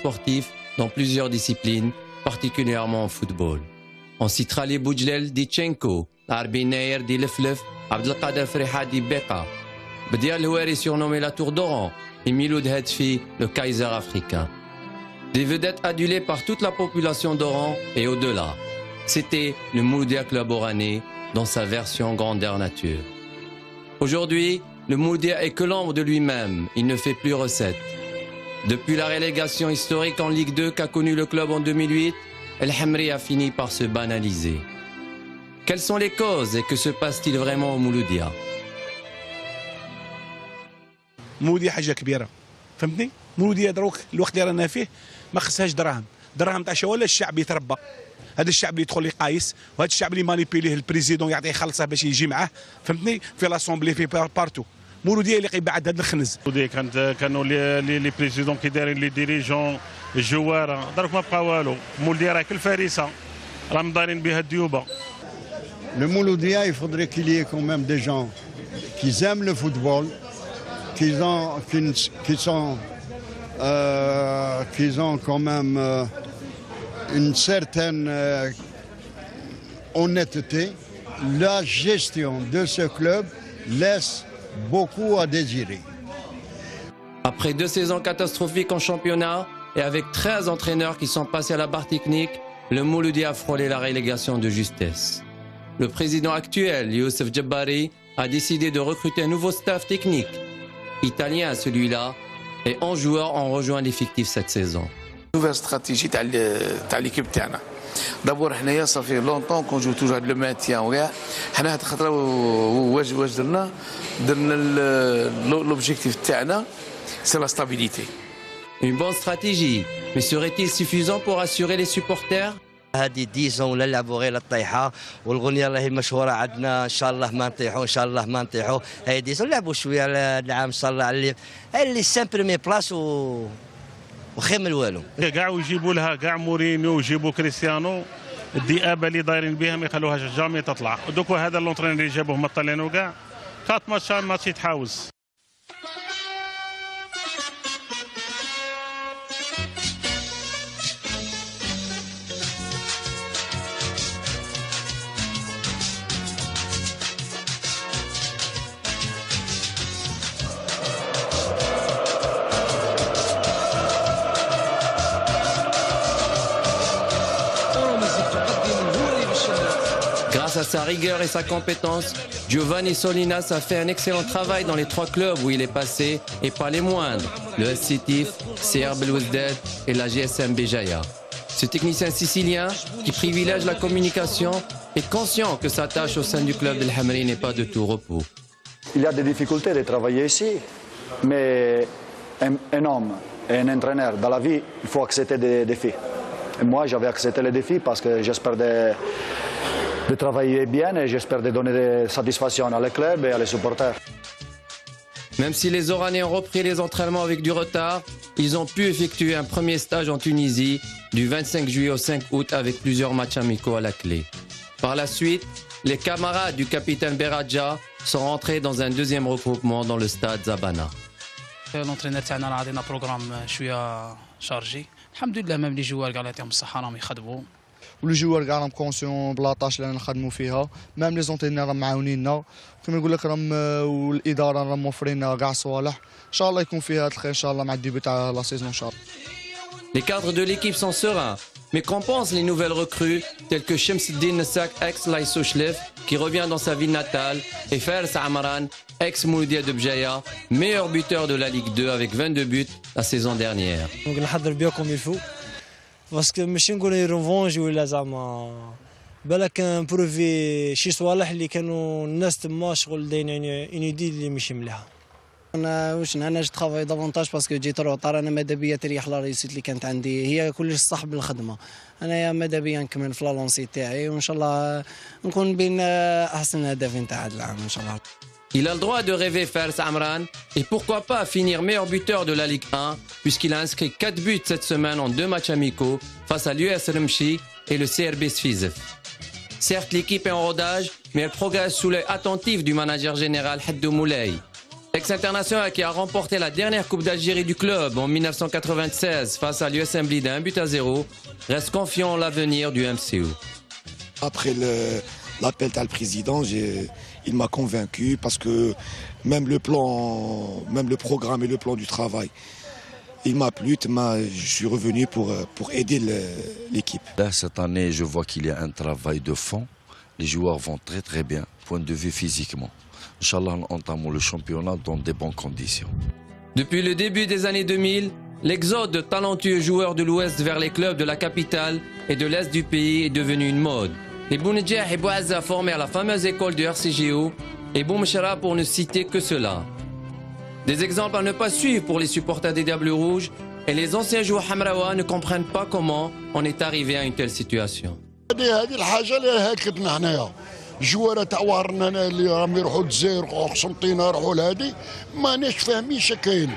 sportifs dans plusieurs disciplines, particulièrement en football. On citera les Boudjelel Dichenko, Arbi Nair Di Leflef, Abdelkader Freha Di Beka, Bdia Loueri surnommé la Tour d'Oran et Miloud Hedfi, le Kaiser africain. Des vedettes adulées par toute la population d'Oran et au-delà. C'était le Mouloudia Club oranais dans sa version grandeur nature. Aujourd'hui, le Mouloudia est que l'ombre de lui-même, il ne fait plus recette. Depuis la relégation historique en Ligue 2 qu'a connue le club en 2008, El Hamri a fini par se banaliser. Quelles sont les causes et que se passe-t-il vraiment au Mouloudia? مولودية حاجة كبيرة فهمتني؟ مولودية دروك الوقت اللي رانا فيه ما خصهاش دراهم تاع شو ولا الشعب يتربى هذا الشعب اللي يدخل يقايس وهذا الشعب اللي مانيبيليه البريزيدون يعطيه خلصه باش يجي معاه فهمتني في لاسومبلي في بارتو مولودية اللي قيبعد هذا الخنز مولودية كانوا لي بريزيدون كي دايرين لي ديريجون الجوار دروك ما بقى والو مولودية راه كل فريسه راهم دايرين بها الديوبه. Le Mouloudia, il faudrait qu'il y ait quand même des gens qui aiment le football, qui ont quand même une certaine honnêteté. La gestion de ce club laisse beaucoup à désirer. Après 2 saisons catastrophiques en championnat et avec 13 entraîneurs qui sont passés à la barre technique, le Mouloudia a frôlé la relégation de justesse. Le président actuel, Youssef Djebari, a décidé de recruter un nouveau staff technique. Italien celui-là, et 11 joueurs ont rejoint l'effectif cette saison. Nouvelle stratégie تاع l'équipe تاعنا. دابور حنايا صافي لونطون كون جو توجور لو ماتيان وكاع حنا هاد الخطره واش درنا لوبجيكتيف تاعنا سي لا ستابيليتي. Une bonne stratégie, mais serait-il suffisant pour assurer les supporters? هذه ديزون ولا نلعبوا غير الطيحه والغنيه راهي مشهوره عندنا ان شاء الله ما نطيحوا ان شاء الله ما نطيحوا هاي ديزون نلعبوا شويه على العام ان شاء الله اللي سان بريمي بلاص وخير من والو كاع ويجيبوا لها كاع مورينيو ويجيبوا كريستيانو الدئابه اللي دايرين بها ما يخلوهاش جامي تطلع دوكو هذا اللونترين اللي جابوه من الطليان وكاع 4 ماتش يتحاوز. Grâce à sa rigueur et sa compétence, Giovanni Solinas a fait un excellent travail dans les 3 clubs où il est passé, et pas les moindres, le S Sétif, CR Belouizdad et la GSM Béjaïa. Ce technicien sicilien, qui privilège la communication, est conscient que sa tâche au sein du club d'El Hamri n'est pas de tout repos. Il y a des difficultés de travailler ici, mais un homme et un entraîneur, dans la vie, il faut accepter des défis. Et moi, j'avais accepté les défis parce que j'espère de travailler bien et j'espère de donner des satisfactions à les clubs et à les supporters. Même si les Oranais ont repris les entraînements avec du retard, ils ont pu effectuer un premier stage en Tunisie du 25 juillet au 5 août avec plusieurs matchs amicaux à la clé. Par la suite, les camarades du capitaine Beradja sont rentrés dans un deuxième regroupement dans le stade Zabana. l'entraîneur تاعنا راه عطينا بروغرام شويه شارجي الحمد لله ميم لي جوار كاع يعطيهم الصحه راهم يخدموا والجوار كاع راهم كونسيون بلا طاش اللي نخدموا فيها ميم لي زونتينير راهم معاونيننا كما نقول لك راهم والاداره راهم موفرين كاع صوالح ان شاء الله يكون فيها الخير ان شاء الله مع الديبي تاع لا سيزون ان شاء الله. Les cadres de l'équipe sont sereins, mais qu'en pensent les nouvelles recrues telles que Shemseddin Nessak, ex-Lai Sochlev, qui revient dans sa ville natale, et Fers Amran, ex-Mouloudia de Bjaïa, meilleur buteur de la Ligue 2 avec 22 buts la saison dernière. نحضر بها كوم يفو باسكو ماشي نقول ريفونج ولا زعما بالك نبروفي شي صوالح اللي كانوا الناس تما شغل داين اون ايدي اللي ماشي مليحه. انا واش انا جو ترافاي دافونتاج باسكو جيت روطار انا ماذا بيا تريح لا ريسيت اللي كانت عندي هي كلش صح بالخدمه انايا ماذا بيا نكمل في لا لونسي تاعي وان شاء الله نكون بين احسن هدفين تاع هذا العام ان شاء الله. Il a le droit de rêver Fers Amran et pourquoi pas finir meilleur buteur de la Ligue 1 puisqu'il a inscrit 4 buts cette semaine en 2 matchs amicaux face à l'US Remchi et le CRB Sfizef. Certes, l'équipe est en rodage, mais elle progresse sous l'œil attentif du manager général Haddou Moulay. Ex-international qui a remporté la dernière Coupe d'Algérie du club en 1996 face à l'USM Blida d'1-0, reste confiant en l'avenir du MCO. Après l'appel du président, il m'a convaincu parce que même le programme et le plan du travail, il m'a plu. Je suis revenu pour aider l'équipe. Là, cette année, je vois qu'il y a un travail de fond. Les joueurs vont très très bien, point de vue physiquement. Inch'Allah, nous entamons le championnat dans de bonnes conditions. Depuis le début des années 2000, l'exode de talentueux joueurs de l'Ouest vers les clubs de la capitale et de l'Est du pays est devenu une mode. Les Bounedjah et Bouazza formés à la fameuse école du RCGO et Boumchara pour ne citer que cela. Des exemples à ne pas suivre pour les supporters des Diables Rouges et les anciens joueurs hamraois ne comprennent pas comment on est arrivé à une telle situation. جواره تاع وهرنا اللي راهم يروحوا الجزائر قسنطينه يروحوا لهادي ماناش فاهمين شكاين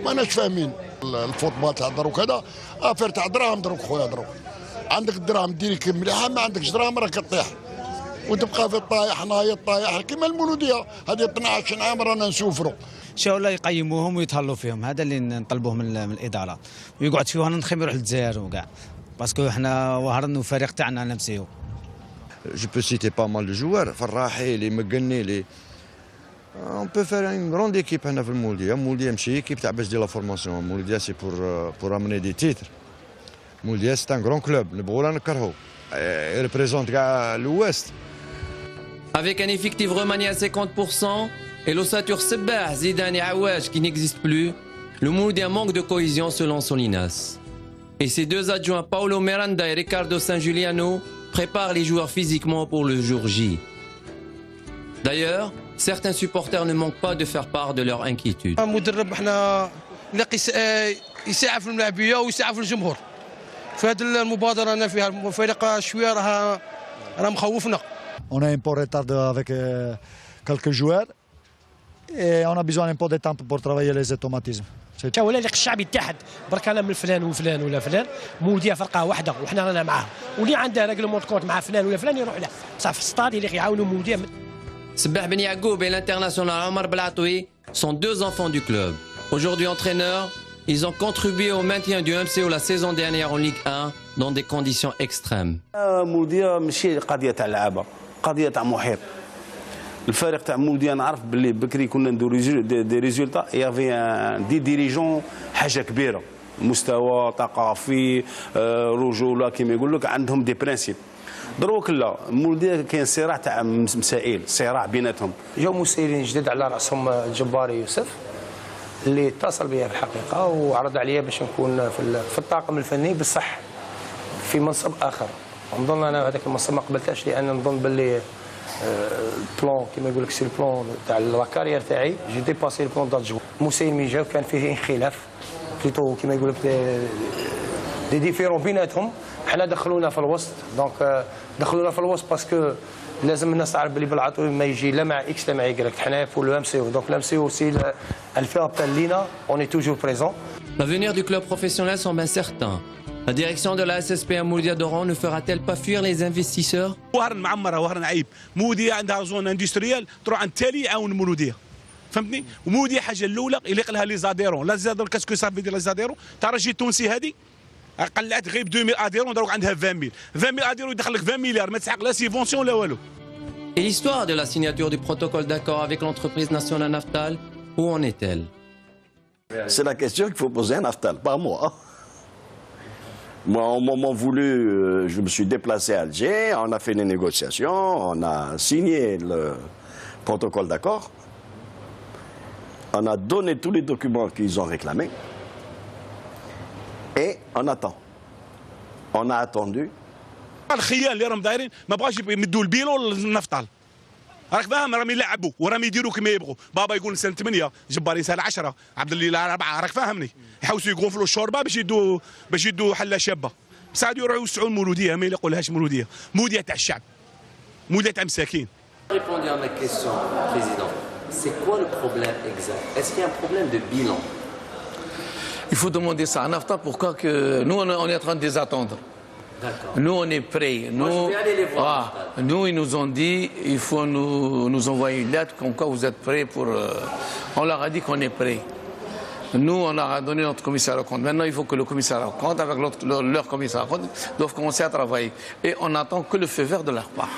ماناش فاهمين الفوتبال تاع دروك هذا افير تاع دراهم دروك خويا دروك عندك الدراهم ديريك مليحه ما عندكش دراهم راك تطيح وتبقى في الطايح نايض طايح كيما المولوديه هذه 12 عام رانا نسوفروا. ان شاء الله يقيموهم ويتهلوا فيهم، هذا اللي نطلبوه من الاداره، ويقعد فيه هنا نخيم يروح للجزائر وكاع باسكو حنا وهرنا الفريق تاعنا نمسيو. Je peux citer pas mal de joueurs, Farrahi, les Megheni, on peut faire une grande équipe à Mouloudia. Mouloudia, c'est une équipe qui a besoin de la formation. Mouloudia, c'est pour amener des titres. Mouloudia, c'est un grand club. Le Boulan Karho, il représente l'Ouest. Avec un effectif remanié à 50% et l'ossature Sebah, Zidane et Aouaj qui n'existe plus, le Mouloudia manque de cohésion selon son INAS. Et ses deux adjoints, Paulo Miranda et Ricardo San Giuliano, préparent les joueurs physiquement pour le jour J. D'ailleurs, certains supporters ne manquent pas de faire part de leur inquiétude. المدرب احنا يساعد في الملاعبيه ويساعد في الجمهور. في هذه المبادره انا فيها الفريق شويه راه مخوفنا. On est un peu en retard avec quelques joueurs et on a besoin un peu de temps pour travailler les automatismes. ولا اللي الشعب يتحد برك انا من فلان وفلان ولا فلان مولوديه فرقه واحده وحنا رانا معاه واللي عنده ريغلومون كونت مع فلان ولا فلان يروح له بصح في الستاد اللي يعاونوا مولوديه. Sebah Ben Yagoub et l'international Omar Blatoui sont deux enfants du club. Aujourd'hui entraîneurs, ils ont contribué au maintien du MCO la saison dernière en Ligue 1 dans des conditions extrêmes. مولوديه ماشي قضيه تاع لعابه، قضيه تاع محيط. الفريق تاع مولوديه نعرف باللي بكري كنا نديرو دي ريزولتا يافي دي ديريجون حاجه كبيره، مستوى ثقافي رجوله كيما يقول لك عندهم دي برانسيب. دروك لا مولوديه كاين صراع تاع مسائل، صراع بيناتهم. جاو مسائلين جدد على راسهم الجباري يوسف اللي اتصل بيا في الحقيقه وعرض عليا باش نكون في الطاقم الفني بصح في منصب اخر. نظن انا هذاك المنصب ما قبلتهاش لان نظن باللي البلان كما يقول لك سي البلان تاع لا كارير تاعي جي ديباسي البلان دادجو. مسائل مي جاو كان فيه انخلاف بليتو كما يقول لك دي ديفيرون بيناتهم. حنا دخلونا في الوسط دونك دخلونا في الوسط باسكو لازم الناس تعرف بلي بالعطوي ما يجي لا مع اكس لا مع يكريك. حنا pour le MCO donc le MCO aussi elle fait appel lina on est toujours présent. L'avenir du club professionnel semble incertain. La direction de la SSP à Mouloudia d'Oran ne fera-t-elle pas fuir les investisseurs? وهران معمره وهران عيب. مولوديه عندها زون اندستريال تروح عند التالي يعاون مولوديه فهمتني. ومولوديه حاجه الاولى يليق لها لي زاديرون لا زاديرون كاسكو صافي ديال لي زاديرون تاع راجل التونسي هذه قلعت غير ب 2000 اديرون دروك عندها 20000 اديرون يدخل لك 20 مليار ما تسحق لا سيفونسيون لا والو. Et l'histoire de la signature du protocole d'accord avec l'entreprise nationale Naftal, où en est-elle? C'est la question qu'il faut poser à Naftal, pas moi. Moi, au moment voulu, je me suis déplacé à Alger, on a fait les négociations, on a signé le protocole d'accord, on a donné tous les documents qu'ils ont réclamés et on attend. On a attendu. الخيال اللي راهم دايرين ما بغاش يمدوا البيلو للنفطال راك فاهم راهم يلعبوا وراهم يديروا كما يبغوا. بابا يقول سنه 8 جباري سنه 10 عبد الله 4 راك فاهمني. يحوسوا يقنفلوا الشوربه باش يدوا حله شابه بصح يروحوا يوسعوا المولوديه ما يقولهاش مولوديه. مولوديه تاع الشعب مولوديه تاع مساكين. Répondez à ma question, Président. C'est quoi le problème exact? Est-ce qu'il y a un problème de bilan? Il faut demander ça à Nafta. Pourquoi que nous on est en train de les attendre. Nous, on est prêts. Moi, je vais aller les voir. Nous, ils nous ont dit, il faut nous envoyer une lettre comme quoi vous êtes prêts pour... on leur a dit qu'on est prêts. Nous, on leur a donné notre commissaire au compte. Maintenant, il faut que le commissaire au compte, avec leur commissaire au compte, doivent commencer à travailler. Et on n'attend que le feu vert de leur part.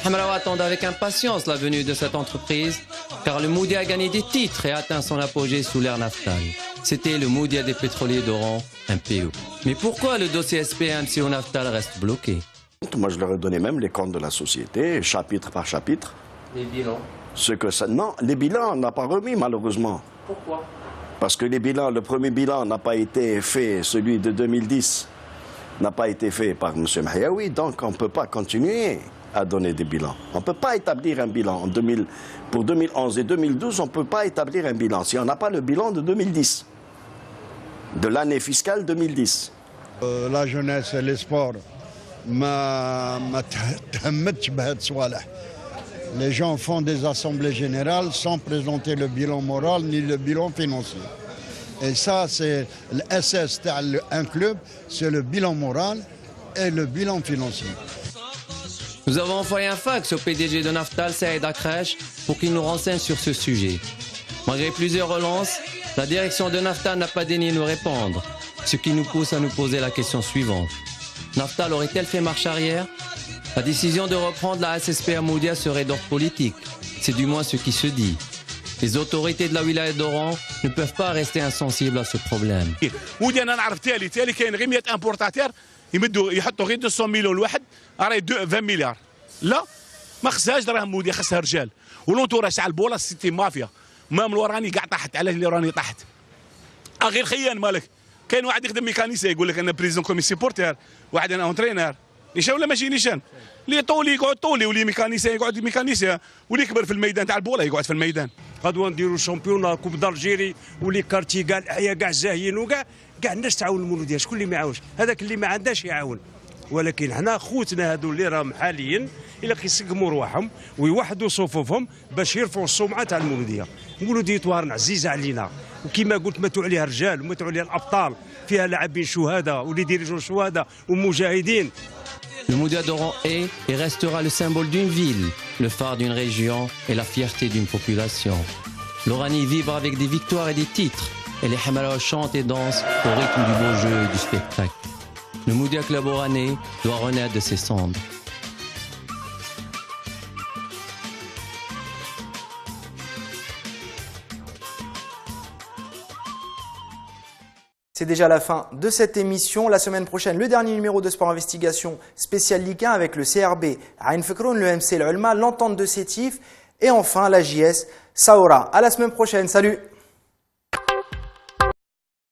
Hamraoui attendent avec impatience la venue de cette entreprise, car le Moudia a gagné des titres et a atteint son apogée sous l'ère Naftal. C'était le Moudia des pétroliers d'Oran, MPO. Mais pourquoi le dossier SPA-MCO Naftal reste bloqué? Moi, je leur ai donné même les comptes de la société, chapitre par chapitre. Les bilans. Non, les bilans, on n'a pas remis, malheureusement. Pourquoi? Parce que les bilans, le premier bilan n'a pas été fait, celui de 2010 n'a pas été fait par M. Mahiaoui, donc on ne peut pas continuer à donner des bilans. On ne peut pas établir un bilan. Pour 2011 et 2012, on ne peut pas établir un bilan si on n'a pas le bilan de 2010, de l'année fiscale 2010. La jeunesse et les sports, les gens font des assemblées générales sans présenter le bilan moral ni le bilan financier. Et ça, c'est le SS d'un club, c'est le bilan moral et le bilan financier. Nous avons envoyé un fax au PDG de Naftal, Saïd Akresh, pour qu'il nous renseigne sur ce sujet. Malgré plusieurs relances, la direction de Naftal n'a pas daigné nous répondre, ce qui nous pousse à nous poser la question suivante. Naftal aurait-elle fait marche arrière? La décision de reprendre la SSP à Moudia serait d'ordre politique. C'est du moins ce qui se dit. Les autorités de la wilaya d'Oran ne peuvent pas rester insensibles à ce problème. Moudia, أنا نعرف تالي كاين غير 100 امبورتاتير يمدوا يحطوا غير 200 مليون الواحد راهي 20 مليار. لا ما خصهاش دراهم موديا، خصها رجال. ولونتوراج تاع البولا سيتي مافيا. مام الوراني كاع طاحت، علاش اللي راني طاحت؟ غير خيان مالك. كاين واحد يخدم ميكانيسي يقول لك انا بريزون كومي سيبورتير، واحد انا اونترينر. نيشان ولا ماشي نيشان؟ اللي طولي يقعد طولي، واللي ميكانيسي يقعد ميكانيسي، واللي يكبر في الميدان تاع البولا يقعد في الميدان. غدوه نديروا شامبيون كوب دالجيري ولي كارتي كاع الاحياء كاع الزاهيين وكاع الناس تعاون المولوديه، شكون اللي ما يعاونش؟ هذاك اللي ما عندهاش يعاون. ولكن حنا خوتنا هذو اللي راهم حاليا الا كيسقموا رواحهم ويوحدوا صفوفهم باش يرفعوا السمعه تاع المولوديه. المولوديه توارن عزيزه علينا، وكما قلت ماتوا عليها رجال وماتوا عليها الابطال، فيها لاعبين شهداء ولي ديريجون شهداء ومجاهدين. Le Moudia d'Oran est et restera le symbole d'une ville, le phare d'une région et la fierté d'une population. L'Oranie vibre avec des victoires et des titres, et les Hamraoui chantent et dansent au rythme du beau jeu et du spectacle. Le Moudia Club oranais doit renaître de ses cendres. C'est déjà la fin de cette émission. La semaine prochaine, le dernier numéro de Sport Investigation spécial Ligue 1 avec le CRB, Ain Fekroun, le MC, l'Ulma, l'entente de Sétif et enfin la JS Saoura. À la semaine prochaine. Salut!